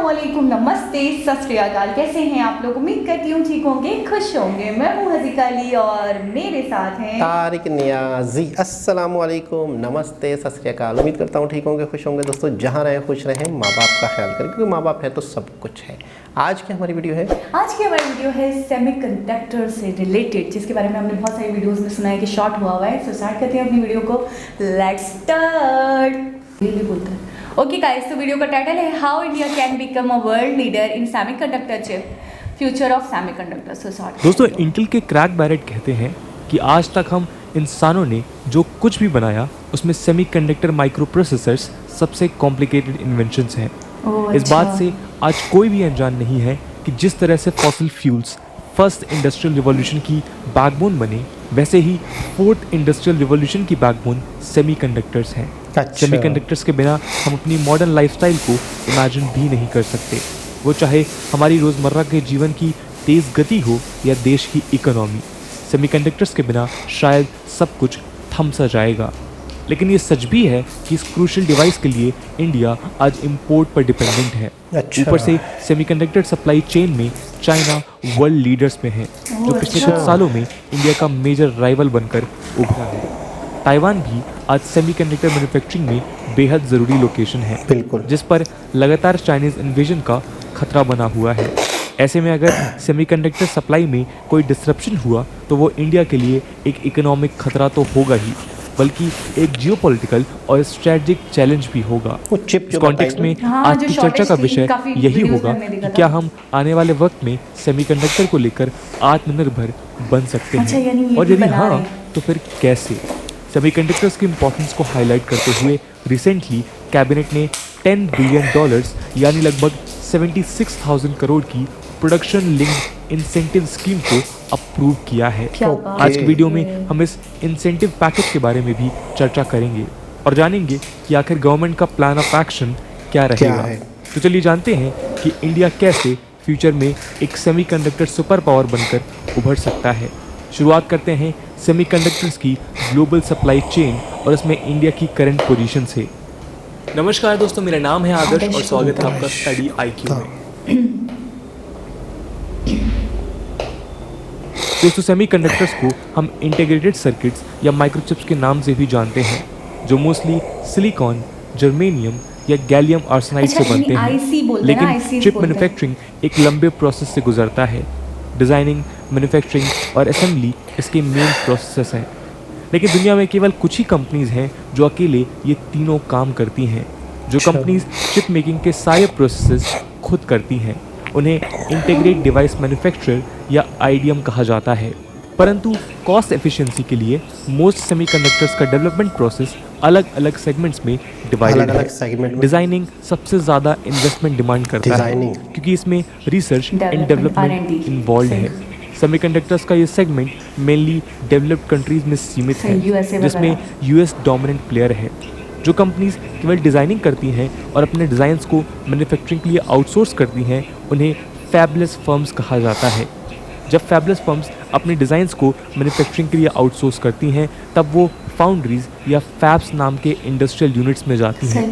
अस्सलामुअलैकुम, नमस्ते, सत श्री अकाल। कैसे हैं आप लोग? उम्मीद करती हूँ ठीक होंगे, खुश होंगे। मैं हूँ हज़ीका अली और मेरे साथ हैं तारिक नियाजी। अस्सलामुअलैकुम, नमस्ते, सत श्री अकाल। उम्मीद करता हूँ ठीक होंगे, खुश होंगे। दोस्तों, जहाँ रहें खुश रहें, माँ बाप का ख्याल करें, क्योंकि माँ बाप है तो सब कुछ है। आज की हमारी वीडियो है सेमीकंडक्टर से रिलेटेड, जिसके बारे में हमने बहुत सारी वीडियोस में सुना है कि शॉर्ट हुआ है। सो स्टार्ट करते हैं अपनी वीडियो को। Let's start. ये बोलते हैं ओके गाइस, तो वीडियो का टाइटल है how India can become a world leader in semiconductor chip, future of semiconductor. So start. दोस्तों, इंटेल के क्रैक बैरेट कहते हैं कि आज तक हम इंसानों ने जो कुछ भी बनाया उसमें सेमीकंडक्टर माइक्रोप्रोसेसर्स सबसे कॉम्प्लिकेटेड इन्वेंशंस हैं। इस बात से आज कोई भी अनजान नहीं है कि जिस तरह से fossil fuels first industrial revolution की बैकबोन बने, वैसे ही फोर्थ इंडस्ट्रियल रिवॉल्यूशन की बैकबोन सेमीकंडक्टर्स हैं। सेमीकंडक्टर्स के बिना हम अपनी मॉडर्न लाइफस्टाइल को इमेजिन भी नहीं कर सकते, वो चाहे हमारी रोज़मर्रा के जीवन की तेज़ गति हो या देश की इकोनॉमी। सेमीकंडक्टर्स के बिना शायद सब कुछ थम सा जाएगा। लेकिन ये सच भी है कि इस क्रूशियल डिवाइस के लिए इंडिया आज इंपोर्ट पर डिपेंडेंट है। ऊपर से सेमीकंडक्टर सप्लाई चेन में चाइना वर्ल्ड लीडर्स में है, जो पिछले कुछ सालों में इंडिया का मेजर राइवल बनकर उभरा है। ताइवान भी आज सेमीकंडक्टर मैन्युफैक्चरिंग में बेहद ज़रूरी लोकेशन है, बिल्कुल, जिस पर लगातार चाइनीज़ इन्वेजन का खतरा बना हुआ है। ऐसे में अगर सेमीकंडक्टर सप्लाई में कोई डिसरप्शन हुआ तो वो इंडिया के लिए एक इकोनॉमिक खतरा तो होगा ही, बल्कि एक जियोपॉलिटिकल और स्ट्रेटेजिक चैलेंज भी होगा। इस कॉन्टेक्स्ट में आज की चर्चा का विषय यही होगा कि क्या हम आने वाले वक्त में सेमीकंडक्टर को लेकर आत्मनिर्भर बन सकते हैं, और यदि हाँ तो फिर कैसे। सेमीकंडक्टर्स की इंपॉर्टेंस को हाईलाइट करते हुए रिसेंटली कैबिनेट ने $10 बिलियन यानी लगभग 76,000 करोड़ की प्रोडक्शन लिंक्ड इंसेंटिव स्कीम को अप्रूव किया है। आज की वीडियो में हम इस इंसेंटिव पैकेज के बारे में भी चर्चा करेंगे और जानेंगे कि आखिर गवर्नमेंट का प्लान ऑफ एक्शन क्या रहेगा। तो चलिए जानते हैं कि इंडिया कैसे फ्यूचर में एक सेमीकंडक्टर सुपर पावर बनकर उभर सकता है। शुरुआत करते हैं सेमीकंडक्टर्स की ग्लोबल सप्लाई चेन और इसमें इंडिया की करंट पोजीशन से। नमस्कार दोस्तों, मेरा नाम है आदर्श और स्वागत है आपका स्टडी IQ में। दोस्तों, सेमीकंडक्टर्स को हम इंटीग्रेटेड सर्किट्स या माइक्रोचिप्स के नाम से भी जानते हैं, जो मोस्टली सिलिकॉन, जर्मेनियम या गैलियम आर्सेनाइड से बनते हैं। लेकिन चिप मैन्युफैक्चरिंग एक लंबे प्रोसेस से गुजरता है। डिज़ाइनिंग, मैन्युफैक्चरिंग और असेंबली इसके मेन प्रोसेस हैं। लेकिन दुनिया में केवल कुछ ही कंपनीज़ हैं जो अकेले ये तीनों काम करती हैं। जो कंपनीज़ चिप मेकिंग के सारे प्रोसेसेस खुद करती हैं, उन्हें इंटीग्रेटेड डिवाइस मैन्युफैक्चरर या IDM कहा जाता है। परंतु कॉस्ट एफिशिएंसी के लिए मोस्ट सेमीकंडक्टर्स का डेवलपमेंट प्रोसेस अलग अलग सेगमेंट्स में डिवाइडेड है। डिज़ाइनिंग सबसे ज़्यादा इन्वेस्टमेंट डिमांड करता है, क्योंकि इसमें रिसर्च एंड डेवलपमेंट इन्वॉल्व है। सेमीकंडक्टर्स का ये सेगमेंट मेनली डेवलप्ड कंट्रीज में सीमित है, जिसमें US डोमिनेंट प्लेयर है। जो कंपनीज केवल डिज़ाइनिंग करती हैं और अपने डिज़ाइंस को मैन्युफैक्चरिंग के लिए आउटसोर्स करती हैं, उन्हें फैबलेस फर्म्स कहा जाता है। जब फैबलेस फर्म्स अपने डिज़ाइंस को मैन्युफैक्चरिंग के लिए आउटसोर्स करती हैं, तब वो फाउंड्रीज या फैब्स नाम के इंडस्ट्रियल यूनिट्स में जाती हैं।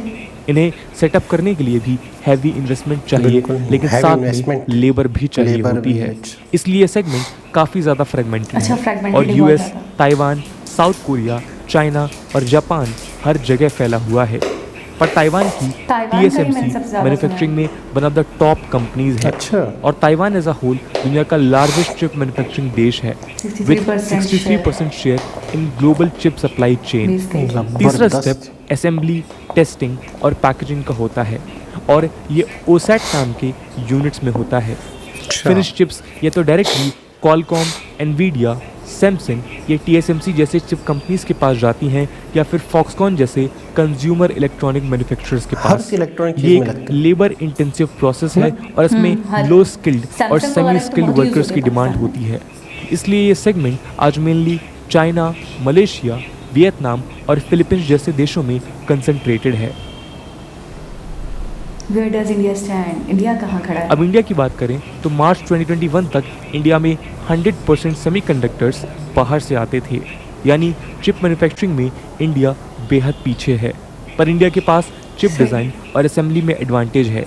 इन्हें सेटअप करने के लिए भी हैवी इन्वेस्टमेंट चाहिए, लेकिन साथ में लेबर भी चाहिए होती है। इसलिए सेगमेंट काफ़ी ज़्यादा फ्रेगमेंटेड है और US, Taiwan, south Korea, China और जापान हर जगह फैला हुआ है। पर ताइवान की TSMC मैन्युफैक्चरिंग में one of the top companies है, और ताइवान एज अ होल दुनिया का लार्जेस्ट चिप मैन्युफैक्चरिंग देश है, with 63% share in global chip supply chain. तीसरा स्टेप असेंबली, टेस्टिंग और पैकेजिंग का होता है, और ये OSAT नाम के यूनिट्स में होता है। फिनिश चिप्स या तो डायरेक्टली क्वालकॉम, एनवीडिया, सैमसंग या TSMC जैसे चिप कंपनीज के पास जाती हैं, या फिर फॉक्सकॉन जैसे कंज्यूमर इलेक्ट्रॉनिक मैन्युफैक्चरर्स के पास। ये एक लेबर इंटेंसिव प्रोसेस है और इसमें लो स्किल्ड और सेमी स्किल्ड वर्कर्स की डिमांड होती है। इसलिए ये सेगमेंट आज मेनली चाइना, मलेशिया, वियतनाम और फिलीपींस जैसे देशों में कंसंट्रेटेड है। Where does India stand? India कहाँ खड़ा है? अब इंडिया की बात करें तो मार्च 2021 तक इंडिया में 100% सेमीकंडक्टर्स बाहर से आते थे, यानी चिप मैन्युफैक्चरिंग में इंडिया बेहद पीछे है। पर इंडिया के पास चिप डिज़ाइन और असेंबली में एडवांटेज है।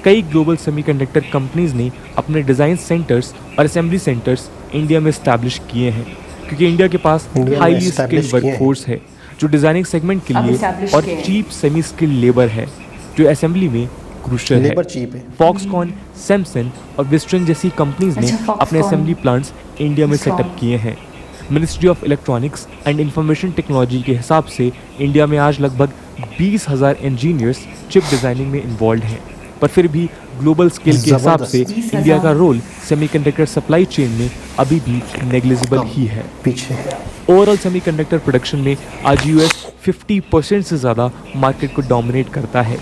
कई ग्लोबल सेमीकंडक्टर कंपनीज ने अपने डिज़ाइन सेंटर्स और असेंबली सेंटर्स इंडिया में इस्टेब्लिश किए हैं, क्योंकि इंडिया के पास इंडिया में हाईली establish स्किल्ड किए हैं। वर्कफोर्स है जो डिज़ाइनिंग सेगमेंट के अब लिए establish और किए हैं। चीप सेमी स्किल्ड लेबर है जो असेंबली में क्रूशियल है। लेबर चीप है। फॉक्सकॉन, सैमसंग और विस्ट्रन जैसी कंपनीज ने अच्छा, अपने Foxconn। असेंबली प्लांट्स इंडिया में Foxconn। सेटअप किए हैं। Ministry of electronics and information technology के हिसाब से इंडिया में आज लगभग 20,000 इंजीनियर्स चिप डिज़ाइनिंग में इन्वॉल्व हैं, पर फिर भी ग्लोबल स्केल के हिसाब जबरदस्त। से 20,000 इंडिया का रोल सेमीकंडक्टर सप्लाई चेन में अभी भी नेग्लिजिबल ही है। पीछे ओवरऑल सेमीकंडक्टर प्रोडक्शन में आज यूएस 50% से ज़्यादा मार्केट को डोमिनेट करता है।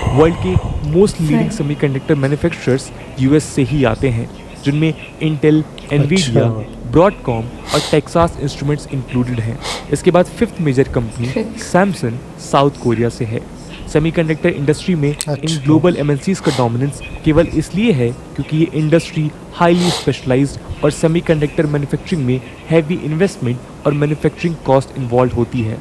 वर्ल्ड के most leading semiconductor manufacturers US से ही आते हैं, जिनमें इंटेल, एनवीडिया, ब्रॉडकॉम और टेक्सास इंस्ट्रूमेंट्स इंक्लूडेड हैं। इसके बाद fifth major company Samsung South Korea से है। सेमीकंडक्टर इंडस्ट्री में इन ग्लोबल एमएनसीज का डोमिनेंस केवल इसलिए है क्योंकि ये इंडस्ट्री हाईली स्पेशलाइज्ड और सेमीकंडक्टर मैन्युफैक्चरिंग में हैवी इन्वेस्टमेंट और मैन्युफैक्चरिंग कॉस्ट इन्वॉल्व होती है।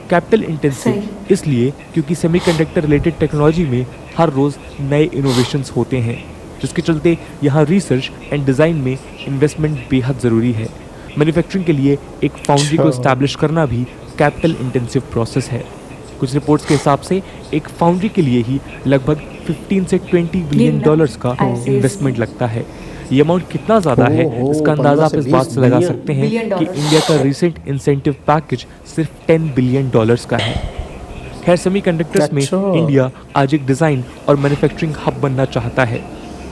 कैपिटल इंटेंसिव इसलिए क्योंकि सेमीकंडक्टर रिलेटेड टेक्नोलॉजी में हर रोज़ नए इनोवेशंस होते हैं, जिसके चलते यहाँ रिसर्च एंड डिज़ाइन में इन्वेस्टमेंट बेहद ज़रूरी है। मैन्युफैक्चरिंग के लिए एक फाउंड्री को इस्टेब्लिश करना भी कैपिटल इंटेंसिव प्रोसेस है। कुछ रिपोर्ट्स के हिसाब से एक फाउंड्री के लिए ही लगभग 15 से 20 बिलियन डॉलर्स का इन्वेस्टमेंट लगता है। ये अमाउंट कितना ज़्यादा है इसका अंदाज़ा आप इस बात से लगा सकते हैं कि इंडिया का रिसेंट इंसेंटिव पैकेज सिर्फ 10 बिलियन डॉलर्स का है। खैर, सेमीकंडक्टर्स में इंडिया आज एक डिज़ाइन और मैन्युफैक्चरिंग हब बनना चाहता है,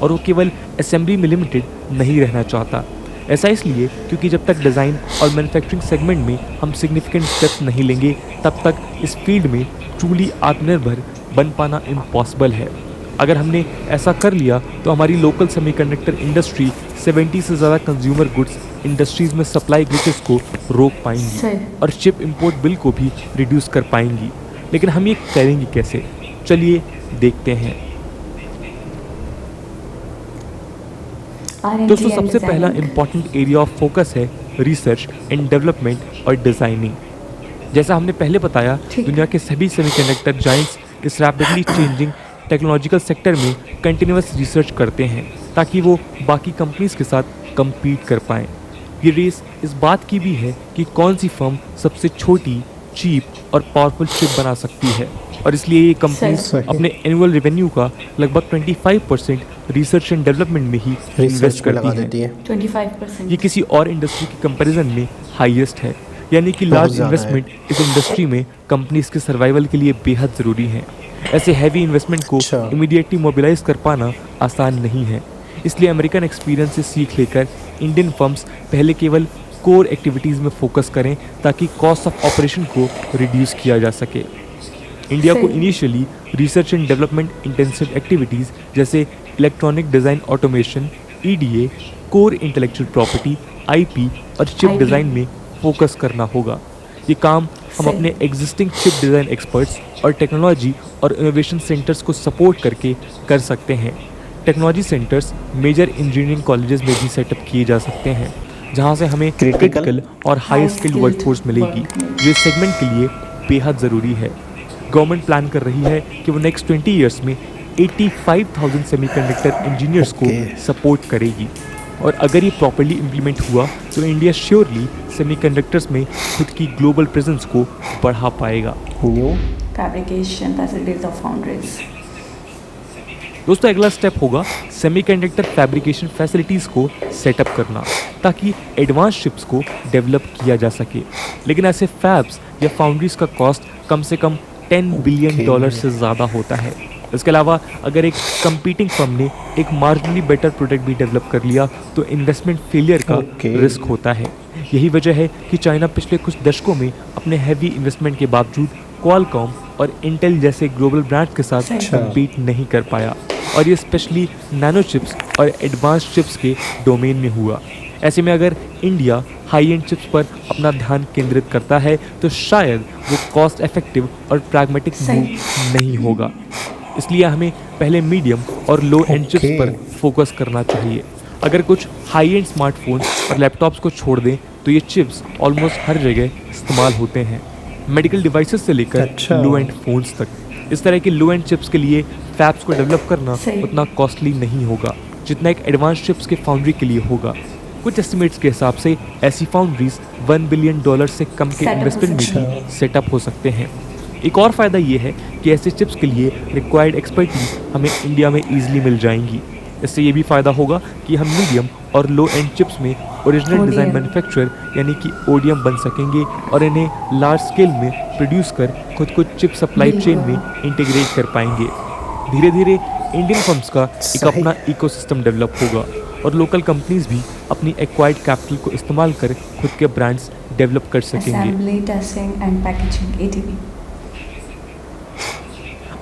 और वो केवल असेंबली में लिमिटेड नहीं रहना चाहता। ऐसा इसलिए क्योंकि जब तक डिज़ाइन और मैन्युफैक्चरिंग सेगमेंट में हम सिग्निफिकेंट स्टेप्स नहीं लेंगे, तब तक इस फील्ड में ट्रूली आत्मनिर्भर बन पाना इम्पॉसिबल है। अगर हमने ऐसा कर लिया तो हमारी लोकल सेमीकंडक्टर इंडस्ट्री 70 से ज़्यादा कंज्यूमर गुड्स इंडस्ट्रीज में सप्लाई ग्लिचेस को रोक पाएंगी और चिप इंपोर्ट बिल को भी रिड्यूस कर पाएंगी। लेकिन हम ये करेंगे कैसे? चलिए देखते हैं। दोस्तों, सबसे पहला इम्पॉर्टेंट एरिया ऑफ फोकस है रिसर्च एंड डेवलपमेंट और डिज़ाइनिंग। जैसा हमने पहले बताया, दुनिया के सभी सेमीकंडक्टर जायंट्स इस रैपिडली चेंजिंग टेक्नोलॉजिकल सेक्टर में कंटिन्यूअस रिसर्च करते हैं ताकि वो बाकी कंपनीज के साथ compete कर पाएँ। ये रेस इस बात की भी है कि कौन सी फर्म सबसे छोटी, चीप और पावरफुल चिप बना सकती है, और इसलिए ये कंपनीज अपने एनुअल रेवेन्यू का लगभग 25% रिसर्च एंड डेवलपमेंट में ही इन्वेस्ट करती है। 25%। ये किसी और इंडस्ट्री के कंपैरिजन में हाईएस्ट है, यानी कि लार्ज इन्वेस्टमेंट इस इंडस्ट्री में कंपनीज के सर्वाइवल के लिए बेहद ज़रूरी है। ऐसे हैवी इन्वेस्टमेंट को इमीडिएटली मोबिलाइज कर पाना आसान नहीं है, इसलिए अमेरिकन एक्सपीरियंस से सीख लेकर इंडियन फर्म्स पहले केवल कोर एक्टिविटीज़ में फोकस करें ताकि कॉस्ट ऑफ ऑपरेशन को रिड्यूस किया जा सके। इंडिया को initially research and development intensive activities जैसे electronic design automation, EDA, core intellectual property, IP और चिप डिज़ाइन में फोकस करना होगा। ये काम हम अपने एग्जिस्टिंग चिप डिज़ाइन एक्सपर्ट्स और टेक्नोलॉजी और इनोवेशन सेंटर्स को सपोर्ट करके कर सकते हैं। Technology centres major engineering colleges में भी सेटअप किए जा सकते हैं, जहां से हमें क्रिटिकल और हाई स्किल्ड वर्कफोर्स मिलेगी, जो इस सेगमेंट के लिए बेहद ज़रूरी है। गवर्नमेंट प्लान कर रही है कि वो नेक्स्ट 20 ईयर्स में 85,000 सेमीकंडक्टर इंजीनियर्स को सपोर्ट करेगी, और अगर ये प्रॉपर्ली इम्प्लीमेंट हुआ तो इंडिया श्योरली सेमीकंडक्टर्स में खुद की ग्लोबल प्रेजेंस को बढ़ा पाएगा। Fabrication facilities of foundries. दोस्तों, अगला स्टेप होगा सेमीकंडक्टर फैब्रिकेशन फैसिलिटीज़ को सेटअप करना ताकि एडवांस चिप्स को डेवलप किया जा सके। लेकिन ऐसे फैब्स या फाउंड्रीज का कॉस्ट कम से कम $10 बिलियन से ज़्यादा होता है। इसके अलावा अगर एक कंपीटिंग फर्म ने एक मार्जिनली बेटर प्रोडक्ट भी डेवलप कर लिया तो इन्वेस्टमेंट फेलियर का रिस्क होता है। यही वजह है कि चाइना पिछले कुछ दशकों में अपने हैवी इन्वेस्टमेंट के बावजूद क्वालकॉम और इंटेल जैसे ग्लोबल ब्रांड्स के साथ कम्पीट नहीं कर पाया, और ये स्पेशली नैनो चिप्स और एडवांस चिप्स के डोमेन में हुआ। ऐसे में अगर इंडिया हाई एंड चिप्स पर अपना ध्यान केंद्रित करता है तो शायद वो कॉस्ट इफेक्टिव और प्रैग्मेटिक मूव नहीं होगा। इसलिए हमें पहले मीडियम और लो एंड चिप्स पर फोकस करना चाहिए। अगर कुछ हाई एंड स्मार्टफोन्स और लैपटॉप्स को छोड़ दें तो ये चिप्स ऑलमोस्ट हर जगह इस्तेमाल होते हैं, मेडिकल डिवाइसेस से लेकर लो एंड फोन्स तक। इस तरह के लो एंड चिप्स के लिए फैब्स को डेवलप करना सही। उतना कॉस्टली नहीं होगा जितना एक एडवांस चिप्स के फाउंड्री के लिए होगा। कुछ एस्टिमेट्स के हिसाब से ऐसी फाउंड्रीज $1 बिलियन से कम के Setup हो इन्वेस्टमेंट सकते में भी सेटअप हो सकते हैं। एक और फ़ायदा ये है कि ऐसे चिप्स के लिए रिक्वायर्ड एक्सपर्टीज हमें इंडिया में ईजिली मिल जाएंगी। इससे ये भी फ़ायदा होगा कि हम मीडियम और लो एंड चिप्स में ओरिजिनल डिज़ाइन ODM मैन्युफैक्चरर यानी कि ODM बन सकेंगे और इन्हें लार्ज स्केल में प्रोड्यूस कर खुद को चिप सप्लाई चेन में इंटीग्रेट कर पाएंगे। धीरे धीरे इंडियन फर्म्स का एक सही। अपना इकोसिस्टम डेवलप होगा और लोकल कंपनीज भी अपनी एक्वायर्ड कैपिटल को इस्तेमाल कर खुद के ब्रांड्स डेवलप कर सकेंगे। Assembly, testing and packaging ATP.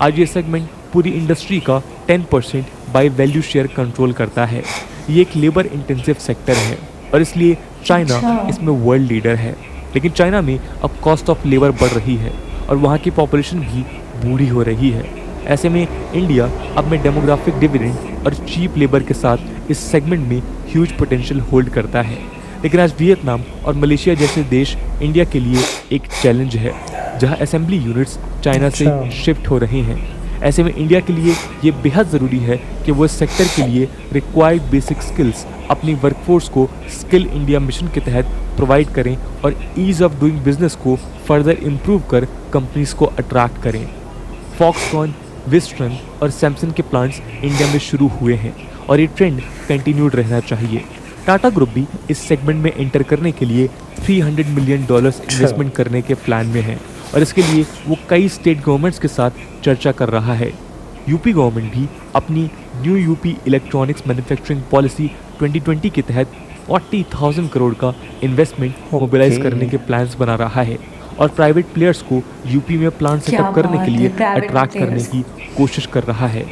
आज ये सेगमेंट पूरी इंडस्ट्री का 10% बाय वैल्यू शेयर कंट्रोल करता है। ये एक लेबर इंटेंसिव सेक्टर है और इसलिए चाइना अच्छा। इसमें वर्ल्ड लीडर है। लेकिन चाइना में अब कॉस्ट ऑफ लेबर बढ़ रही है और वहाँ की पॉपुलेशन भी बूढ़ी हो रही है। ऐसे में इंडिया अब में डेमोग्राफिक डिविडेंड और चीप लेबर के साथ इस सेगमेंट में ह्यूज पोटेंशियल होल्ड करता है। लेकिन आज वियतनाम और मलेशिया जैसे देश इंडिया के लिए एक चैलेंज है, जहां असेंबली यूनिट्स चाइना से अच्छा। शिफ्ट हो रहे हैं। ऐसे में इंडिया के लिए ये बेहद ज़रूरी है कि वो इस सेक्टर के लिए रिक्वायर्ड बेसिक स्किल्स अपनी वर्कफोर्स को स्किल इंडिया मिशन के तहत प्रोवाइड करें और ईज़ ऑफ डूइंग बिजनेस को फर्दर इम्प्रूव कर कंपनीज को अट्रैक्ट करें। फॉक्सकॉन, विस्ट्रन और सैमसंग के प्लांट्स इंडिया में शुरू हुए हैं और ये ट्रेंड कंटिन्यूड रहना चाहिए। टाटा ग्रुप भी इस सेगमेंट में एंटर करने के लिए $300 मिलियन इन्वेस्टमेंट करने के प्लान में है और इसके लिए वो कई स्टेट गवर्नमेंट्स के साथ चर्चा कर रहा है। यूपी गवर्नमेंट भी अपनी new UP electronics manufacturing policy 2020 के तहत 40,000 करोड़ का इन्वेस्टमेंट मोबिलाइज करने के प्लान्स बना रहा है और प्राइवेट प्लेयर्स को यूपी में प्लांट क्या सेटअप करने बात के है, लिए private अट्रैक्ट करने players। की कोशिश कर रहा है।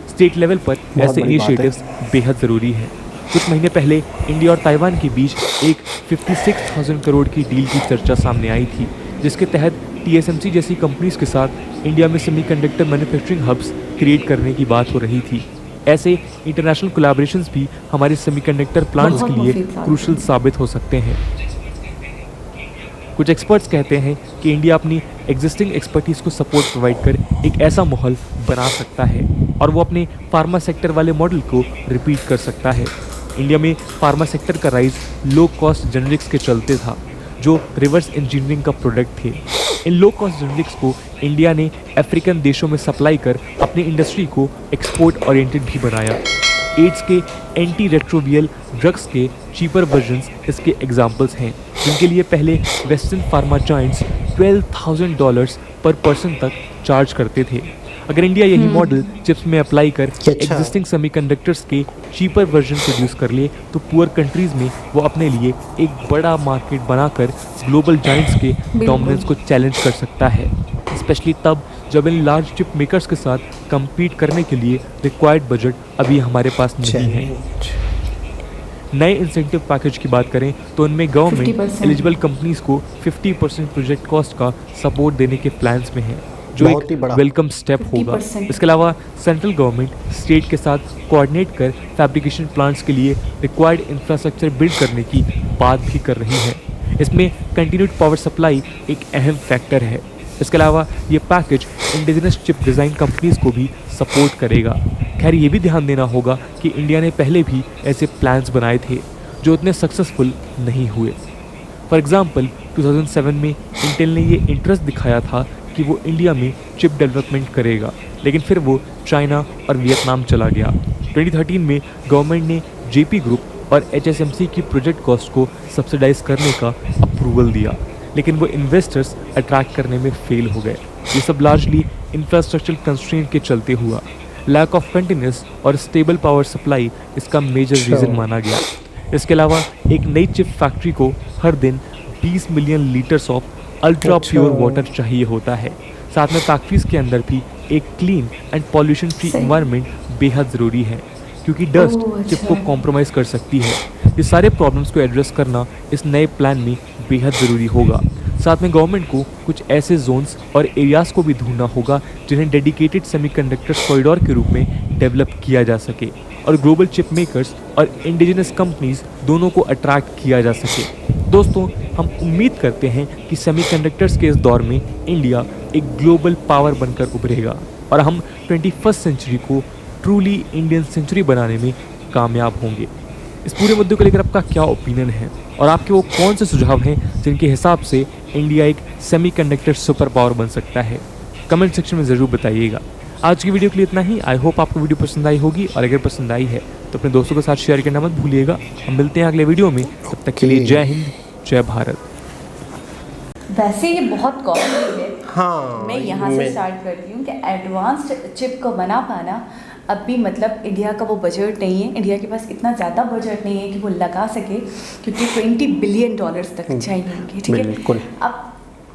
स्टेट लेवल पर बहुत ऐसे बड़ी बात है। इनिशिएटिव्स बेहद ज़रूरी है। कुछ महीने पहले इंडिया और ताइवान के बीच एक 56,000 करोड़ की डील की चर्चा सामने आई थी, जिसके तहत TSMC जैसी कंपनीज के साथ इंडिया में सेमीकंडक्टर मैन्युफैक्चरिंग हब्स क्रिएट करने की बात हो रही थी। ऐसे इंटरनेशनल कोलैबोरेशंस भी हमारे सेमीकंडक्टर प्लांट्स के बहुत लिए मुफीद बात क्रूशल साबित हो सकते हैं। कुछ एक्सपर्ट्स कहते हैं कि इंडिया अपनी एग्जिस्टिंग एक्सपर्टीज़ को सपोर्ट प्रोवाइड कर एक ऐसा माहौल बना सकता है और वो अपने फार्मा सेक्टर वाले मॉडल को रिपीट कर सकता है। इंडिया में फार्मा सेक्टर का राइज लो कॉस्ट जेनरिक्स के चलते था, जो रिवर्स इंजीनियरिंग का प्रोडक्ट थे। इन लो कॉस्ट जेनरिक्स को इंडिया ने अफ्रीकन देशों में सप्लाई कर अपनी इंडस्ट्री को एक्सपोर्ट ओरिएंटेड भी बनाया। एड्स के एंटी रेट्रोवियल ड्रग्स के चीपर वर्जन्स इसके एग्जाम्पल्स हैं, जिनके लिए पहले वेस्टर्न फार्मा जायंट्स $12,000 पर पर्सन तक चार्ज करते थे। अगर इंडिया यही मॉडल चिप्स में अप्लाई कर अच्छा। एग्जिस्टिंग सेमीकंडक्टर्स के चीपर वर्जन प्रोड्यूस कर ले तो पुअर कंट्रीज में वो अपने लिए एक बड़ा मार्केट बनाकर ग्लोबल जायंट्स के डोमिनेंस को चैलेंज कर सकता है, स्पेशली तब जब इन लार्ज चिप मेकर्स के साथ compete करने के लिए रिक्वायर्ड बजट अभी हमारे पास नहीं है। नए इंसेंटिव पैकेज की बात करें तो उनमें गवर्नमेंट 50% एलिजिबल कंपनीज को 50% प्रोजेक्ट कॉस्ट का सपोर्ट देने के प्लान्स में है, जो बहुत ही एक बड़ा। वेलकम स्टेप होगा। 50%। इसके अलावा सेंट्रल गवर्नमेंट स्टेट के साथ कोऑर्डिनेट कर फैब्रिकेशन प्लांट्स के लिए रिक्वायर्ड इंफ्रास्ट्रक्चर बिल्ड करने की बात भी कर रही है। इसमें कंटिन्यूड पावर सप्लाई एक अहम फैक्टर है। इसके अलावा ये package indigenous chip design companies को भी सपोर्ट करेगा। खैर, ये भी ध्यान देना होगा कि इंडिया ने पहले भी ऐसे प्लान्स बनाए थे जो उतने सक्सेसफुल नहीं हुए। फॉर एग्जांपल 2007 में इंटेल ने ये इंटरेस्ट दिखाया था कि वो इंडिया में चिप डेवलपमेंट करेगा, लेकिन फिर वो चाइना और वियतनाम चला गया। 2013 में गवर्नमेंट ने जेपी ग्रुप और HSMC की प्रोजेक्ट कॉस्ट को सब्सिडाइज करने का अप्रूवल दिया, लेकिन वो इन्वेस्टर्स अट्रैक्ट करने में फेल हो गए। ये सब लार्जली इंफ्रास्ट्रक्चर कंस्ट्रेंट के चलते हुआ। लैक ऑफ कंटिन्यूस और स्टेबल पावर सप्लाई इसका मेजर रीज़न माना गया। इसके अलावा एक नई चिप फैक्ट्री को हर दिन 20 million litres of ultra pure water चाहिए होता है। साथ में फैक्ट्रीज के अंदर भी एक क्लीन एंड पॉल्यूशन फ्री सही। एनवायरनमेंट बेहद ज़रूरी है, क्योंकि डस्ट चिप को कॉम्प्रोमाइज़ कर सकती है। ये सारे प्रॉब्लम्स को एड्रेस करना इस नए प्लान में बेहद ज़रूरी होगा। साथ में गवर्नमेंट को कुछ ऐसे जोन्स और एरियाज़ को भी ढूंढना होगा जिन्हें डेडिकेटेड सेमीकंडक्टर कॉरिडोर के रूप में डेवलप किया जा सके और ग्लोबल चिप मेकर्स और इंडिजिनस कंपनीज दोनों को अट्रैक्ट किया जा सके। दोस्तों, हम उम्मीद करते हैं कि सेमीकंडक्टर्स के इस दौर में इंडिया एक ग्लोबल पावर बनकर उभरेगा और हम 21st सेंचुरी को ट्रूली इंडियन सेंचुरी बनाने में कामयाब होंगे। इस पूरे मुद्दे को लेकर आपका क्या ओपिनियन है और आपके वो कौन से सुझाव हैं जिनके हिसाब से इंडिया एक सेमीकंडक्टर सुपर पावर बन सकता है? कमेंट सेक्शन में ज़रूर बताइएगा। आज की वीडियो के लिए इतना ही। आई होप आपको वीडियो पसंद आई होगी और अगर पसंद आई है तो अपने दोस्तों के साथ शेयर करना मत भूलिएगा। हम मिलते हैं अगले वीडियो में, तब तक के लिए जय हिंद, जय भारत। वैसे ये बहुत कॉस्टली है। हाँ, मैं यहाँ से स्टार्ट करती हूँ कि एडवांस्ड चिप को बना पाना अब भी मतलब इंडिया का वो बजट नहीं है। इंडिया के पास इतना ज़्यादा बजट नहीं है कि वो लगा सके, क्योंकि $20 बिलियन तक चाहिए। ठीक है। अब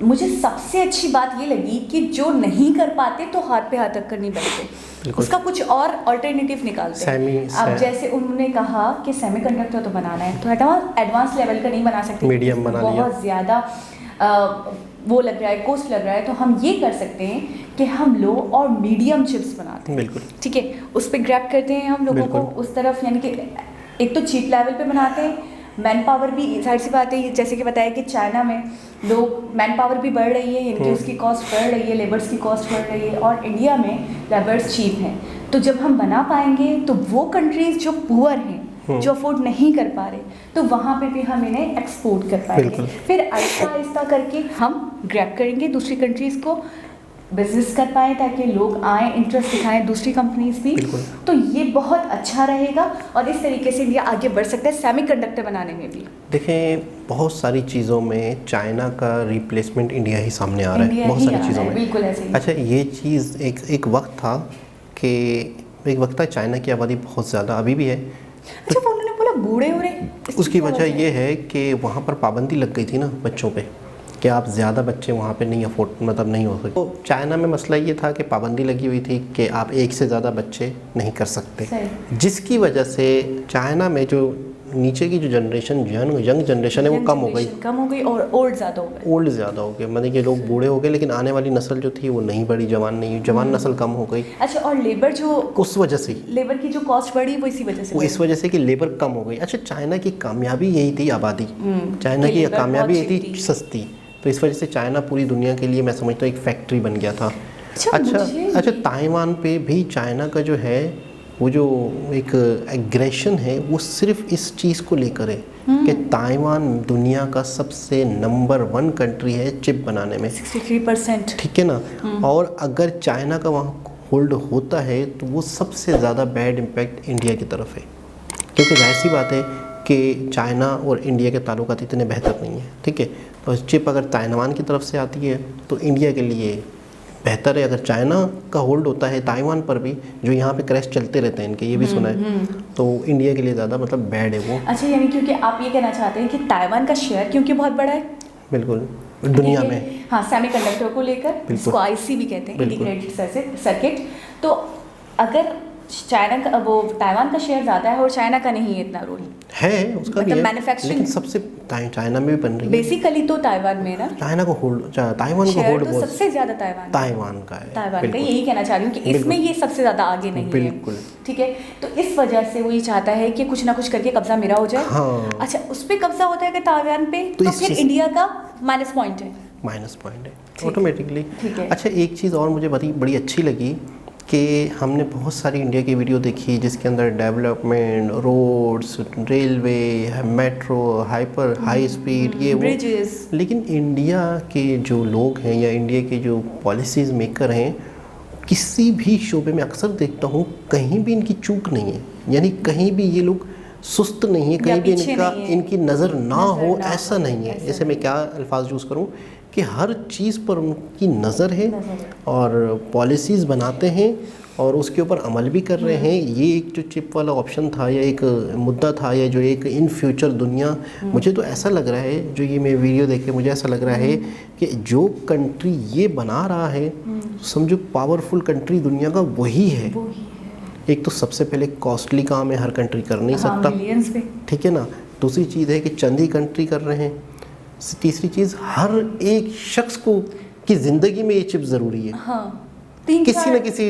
मुझे सबसे अच्छी बात ये लगी कि जो नहीं कर पाते तो हाथ पे हाथ रखकर नहीं बैठते, उसका कुछ और अल्टरनेटिव निकालते हैं। अब जैसे उन्होंने कहा कि सेमीकंडक्टर तो बनाना है, तो एडवांस लेवल का नहीं बना सकते, मीडियम बना लिया, बहुत ज़्यादा वो लग रहा है, कॉस्ट लग रहा है। तो हम ये कर सकते हैं कि हम लो और मीडियम चिप्स बनाते हैं। बिल्कुल, ठीक है, उस पर ग्रैब करते हैं हम लोगों को उस तरफ, यानी कि एक तो चीप लेवल पे बनाते हैं। मैन पावर भी साइड से बात है, जैसे कि बताया कि चाइना में लोग मैन पावर भी बढ़ रही है, यानी कि उसकी कॉस्ट बढ़ रही है, लेबर्स की कॉस्ट बढ़ रही है, और इंडिया में लेबर्स चीप हैं। तो जब हम बना पाएंगे तो वो कंट्रीज जो पुअर हैं, जो अफोर्ड नहीं कर पा रहे, तो वहाँ पे भी हम इन्हें एक्सपोर्ट कर पाएंगे। फिर आहिस्ता आहिस्ता करके हम ग्रैब करेंगे दूसरी कंट्रीज़ को, बिजनेस कर पाएँ, ताकि लोग आए, इंटरेस्ट दिखाएं, दूसरी कंपनीज भी। तो ये बहुत अच्छा रहेगा और इस तरीके से इंडिया आगे बढ़ सकता है सेमीकंडक्टर बनाने में भी। देखें, बहुत सारी चीज़ों में चाइना का रिप्लेसमेंट इंडिया ही सामने आ रहा है, बहुत सारी चीज़ों में। बिल्कुल ऐसे ही। अच्छा, ये चीज़ एक वक्त था कि चाइना की आबादी बहुत ज़्यादा, अभी भी है। अच्छा, वो उन्होंने बोला बूढ़े हो रहे, उसकी वजह ये है कि वहाँ पर पाबंदी लग गई थी ना बच्चों पे, कि आप ज़्यादा बच्चे वहाँ पे नहीं अफोर्ड मतलब नहीं हो सकते। तो चाइना में मसला ये था कि पाबंदी लगी हुई थी कि आप एक से ज़्यादा बच्चे नहीं कर सकते, जिसकी वजह से चाइना में जो नीचे की जो जनरेशन, यंग जनरेशन है, वो कम हो गई और ओल्ड ज़्यादा हो गए। मतलब कि लोग बूढ़े हो गए, लेकिन आने वाली नस्ल जो थी वो नहीं बढ़ी, जवान नस्ल कम हो गई। अच्छा, और लेबर जो उस वजह से, लेबर की जो कॉस्ट बढ़ी वो इस वजह से कि लेबर कम हो गई। अच्छा, चाइना की कामयाबी यही थी, आबादी। चाइना की कामयाबी यही थी, सस्ती। तो इस वजह से चाइना पूरी दुनिया के लिए मैं समझता हूँ एक फैक्ट्री बन गया था। अच्छा, ताइवान पे भी चाइना का जो है वो जो एक एग्रेशन है, वो सिर्फ इस चीज़ को लेकर है कि ताइवान दुनिया का सबसे नंबर 1 कंट्री है चिप बनाने में, 63%। ठीक है ना। और अगर चाइना का वहाँ होल्ड होता है तो वो सबसे ज़्यादा बैड इम्पैक्ट इंडिया की तरफ है, क्योंकि जाहिर सी बात है कि चाइना और इंडिया के ताल्लुकात इतने बेहतर नहीं है। ठीक है, तो चिप अगर ताइवान की तरफ से आती है तो इंडिया के लिए बेहतर है। अगर चाइना का होल्ड होता है ताइवान पर भी, जो यहाँ पे क्रैश चलते रहते हैं इनके, ये भी सुना है, तो इंडिया के लिए ज़्यादा मतलब बैड है वो। अच्छा, यानी क्योंकि आप ये कहना चाहते हैं कि ताइवान का शेयर क्योंकि बहुत बड़ा है बिल्कुल दुनिया में, हाँ, सेमीकंडक्टर को लेकर, इसको आईसी भी कहते हैं, इंटीग्रेटेड सर्किट। तो अगर चाइना का, वो ताइवान का शेयर ज़्यादा है और चाइना का नहीं है इतना रोल है उसका, मतलब मैन्युफैक्चरिंग, लेकिन सबसे चाइना में भी बन रही है बेसिकली। तो ताइवान में ना चाइना को होल्ड, ताइवान को होल्ड तो सबसे ज़्यादा ताइवान का है। ताइवान का, यही कहना चाह रही हूँ कि इसमें ये सबसे ज़्यादा आगे नहीं है। बिल्कुल, ठीक है। तो इस वजह से वो ये चाहता है कि कुछ ना कुछ करके कब्जा मेरा हो जाए। हाँ। अच्छा, उस पर कब्जा होता है कि ताइवान पे, तो फिर इंडिया का माइनस पॉइंट है ऑटोमेटिकली। अच्छा, एक चीज़ और मुझे बड़ी अच्छी लगी कि हमने बहुत सारी इंडिया की वीडियो देखी जिसके अंदर development, roads, railway, metro, high speed, ये ब्रिजेस, लेकिन इंडिया के जो लोग हैं या इंडिया के जो पॉलिसीज़ मेकर हैं, किसी भी शोबे में अक्सर देखता हूँ कहीं भी इनकी चूक नहीं है, यानी कहीं भी ये लोग सुस्त नहीं है, कहीं भी इनकी नज़र ना हो, ऐसा नहीं है। जैसे मैं क्या अल्फाज यूज़ करूँ कि हर चीज़ पर उनकी नज़र है और पॉलिसीज़ बनाते हैं और उसके ऊपर अमल भी कर रहे हैं। ये एक जो चिप वाला ऑप्शन था या एक मुद्दा था या जो एक इन फ्यूचर दुनिया, मुझे तो ऐसा लग रहा है, जो ये मैं वीडियो देख के मुझे ऐसा लग रहा है कि जो कंट्री ये बना रहा है, समझो पावरफुल कंट्री दुनिया का वही है। एक तो सबसे पहले कॉस्टली काम है, हर कंट्री कर नहीं सकता, ठीक है ना। दूसरी चीज़ है कि चंद ही कंट्री कर रहे हैं। तीसरी चीज़, हर एक शख्स को की ज़िंदगी में ये चिप ज़रूरी है। हाँ, किसी न किसी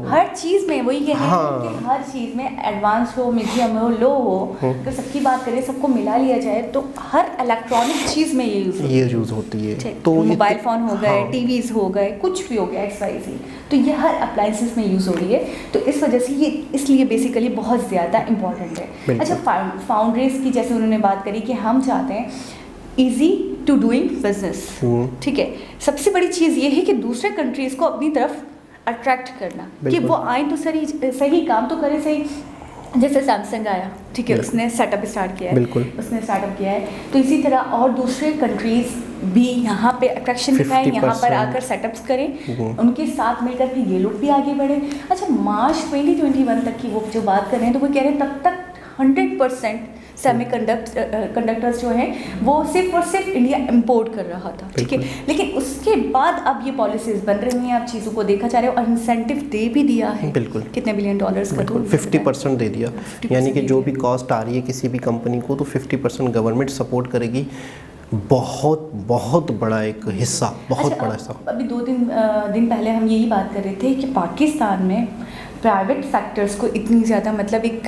हर चीज में वही कह रहे हाँ। हैं कि हर चीज में एडवांस हो, मीडियम हो, लो हो, तो सबकी बात करें, सबको मिला लिया जाए तो हर इलेक्ट्रॉनिक चीज में ये यूज होती है। ठीक। तो मोबाइल फोन हो गए, हाँ। टीवीज हो गए, कुछ भी हो गया XYZ, तो ये हर अप्लायंसेस में यूज हो रही है। तो इस वजह से ये इसलिए बेसिकली बहुत ज़्यादा इंपॉर्टेंट है। अच्छा, फाउंड्रीज की जैसे उन्होंने बात करी कि हम चाहते हैं ईजी टू डूइंग बिजनेस, ठीक है। सबसे बड़ी चीज़ ये है कि दूसरे कंट्रीज को अपनी तरफ अट्रैक्ट करना, कि वो आए तो सही काम तो करें, सही। जैसे सैमसंग आया, ठीक है, उसने सेटअप स्टार्ट किया है, उसने स्टार्टअप किया है, तो इसी तरह और दूसरे कंट्रीज भी यहाँ पे अट्रैक्शन दिखाएं, यहाँ पर आकर सेटअप्स करें, उनके साथ मिलकर फिर ये लोग भी आगे बढ़े। अच्छा, मार्च 2021 तक की वो जो बात कर रहे हैं, तो वो कह रहे हैं तब तक 100% सेमीकंडक्टर्स जो हैं वो सिर्फ और सिर्फ इंडिया इंपोर्ट कर रहा था, ठीक है। लेकिन उसके बाद अब ये पॉलिसीज बन रही हैं, अब चीज़ों को देखा जा रहा है और इंसेंटिव दे भी दिया है। बिल्कुल। कितने $1 बिलियन का? 50% दे दिया, यानी कि जो भी कॉस्ट आ रही है किसी भी कंपनी को, तो 50% गवर्नमेंट सपोर्ट करेगी। बहुत बहुत बड़ा एक हिस्सा, बहुत बड़ा हिस्सा। अभी 2-3 दिन पहले हम यही बात कर रहे थे कि पाकिस्तान में प्राइवेट सेक्टर्स को इतनी ज़्यादा मतलब एक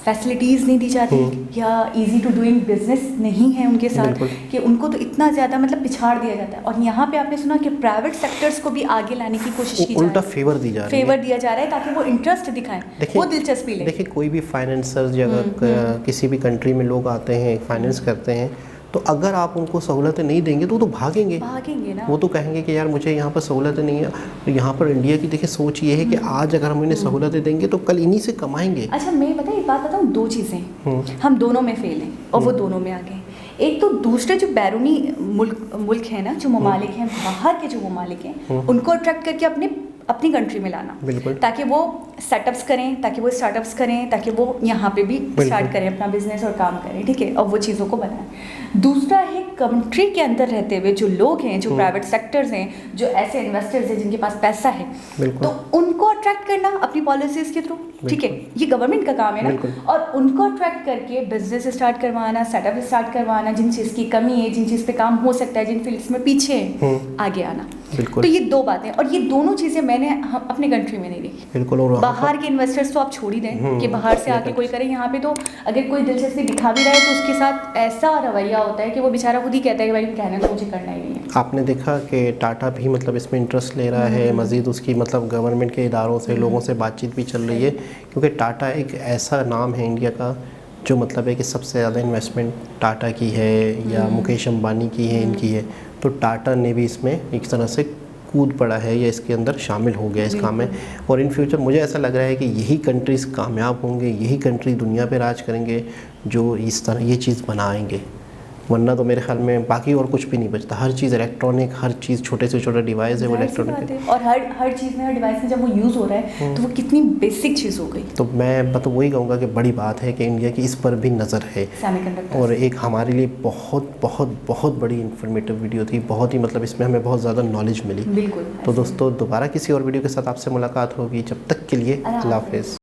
फैसिलिटीज़ नहीं दी जाती या इजी टू डूइंग बिजनेस नहीं है उनके साथ, कि उनको तो इतना ज़्यादा मतलब पिछाड़ दिया जाता है। और यहाँ पे आपने सुना कि प्राइवेट सेक्टर्स को भी आगे लाने की कोशिश की जा रही है, उल्टा फेवर दिया जा रहा है ताकि वो इंटरेस्ट दिखाएं, वो दिलचस्पी लें। देखिए, कोई भी फाइनेंसर जगह किसी भी कंट्री में लोग आते हैं, फाइनेंस करते हैं, तो अगर आप उनको सहूलतें नहीं देंगे तो भागेंगे ना। वो तो कहेंगे कि यार मुझे यहाँ पर सहूलतें नहीं है। तो यहाँ पर इंडिया की देखिए सोच ये है कि आज अगर हम इन्हें सहूलतें देंगे तो कल इन्हीं से कमाएंगे। अच्छा, मैं एक बात बताऊँ, 2 चीज़ें हम दोनों में फेल हैं और वो दोनों में आगे हैं। एक तो दूसरे जो बैरूनी मुल्क हैं ना, जो ममालिक हैं, बाहर के जो ममालिक हैं, उनको अट्रैक्ट करके अपनी कंट्री में लाना, ताकि वो सेटअप्स करें, ताकि वो स्टार्टअप्स करें, ताकि वो यहाँ पे भी स्टार्ट करें अपना बिजनेस और काम करें, ठीक है, और वो चीज़ों को बनाएं। दूसरा है कंट्री के अंदर रहते हुए जो लोग हैं, जो प्राइवेट सेक्टर्स हैं, जो ऐसे इन्वेस्टर्स हैं जिनके पास पैसा है, तो उनको अट्रैक्ट करना अपनी पॉलिसीज़ के थ्रू, ठीक है, ये गवर्नमेंट का काम है ना, और उनको अट्रैक्ट करके बिजनेस स्टार्ट करवाना, सेटअप स्टार्ट करवाना, जिन चीज़ की कमी है, जिन चीज़ पे काम हो सकता है, जिन फील्ड्स में पीछे है, आगे आना। तो ये 2 बातें, और ये दोनों चीज़ें मैंने अपने कंट्री में नहीं देखी। बिल्कुल। और बाहर के इन्वेस्टर्स तो आप छोड़ ही दें कि बाहर से आके कोई करे, यहाँ पे तो अगर कोई दिलचस्पी दिखा भी रहा है तो उसके साथ ऐसा रवैया होता है कि वो बेचारा खुद ही कहता है कि भाई कहना तो मुझे करना ही नहीं है। आपने देखा कि टाटा भी मतलब इसमें इंटरेस्ट ले रहा है, मज़ीद उसकी मतलब गवर्नमेंट के इदारों से, लोगों से बातचीत भी चल रही है, क्योंकि टाटा एक ऐसा नाम है इंडिया का जो मतलब है कि सबसे ज़्यादा इन्वेस्टमेंट टाटा की है या मुकेश अंबानी की है, इनकी है। तो टाटा ने भी इसमें एक तरह से कूद पड़ा है या इसके अंदर शामिल हो गया इस काम में। और इन फ्यूचर मुझे ऐसा लग रहा है कि यही कंट्रीज़ कामयाब होंगे, यही कंट्री दुनिया पे राज करेंगे जो इस तरह ये चीज़ बनाएंगे। वरना तो मेरे ख्याल में बाकी और कुछ भी नहीं बचता। हर चीज़ इलेक्ट्रॉनिक, हर चीज़ छोटे से छोटा डिवाइस है वो इलेक्ट्रॉनिक है। और हर चीज़ में, हर डिवाइस में जब वो यूज़ हो रहा है तो वो कितनी बेसिक चीज़ हो गई। तो मैं तो वही कहूँगा कि बड़ी बात है कि इंडिया की इस पर भी नज़र है। और एक हमारे लिए बहुत बहुत बहुत बड़ी इन्फॉर्मेटिव वीडियो थी, बहुत ही मतलब इसमें हमें बहुत ज़्यादा नॉलेज मिली। बिल्कुल। तो दोस्तों, दोबारा किसी और वीडियो के साथ आपसे मुलाकात होगी, जब तक के लिए अल्लाह हाफ़िज़।